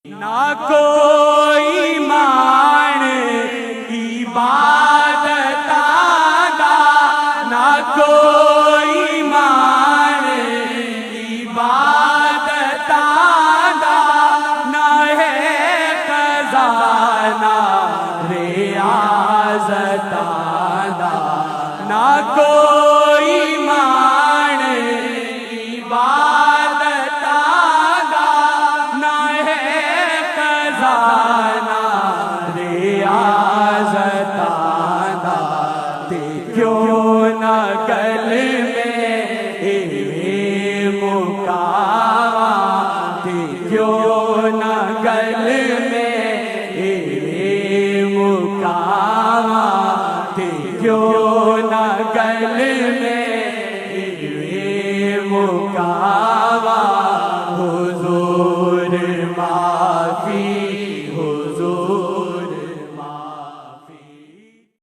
نہ کوئی مان عبادت دا، نہ کوئی مان عبادت دا، نہ ہے خزانہ ریاضت دا، نہ کوئی مان عبادت دا، نہ ہے خزانہ ریاضت دا، تے کیوں نہ گل میں مکاوا، تے کیوں نہ گل میں مکاوا، تے کیوں نہ گل میں مکاوا، حضور معافی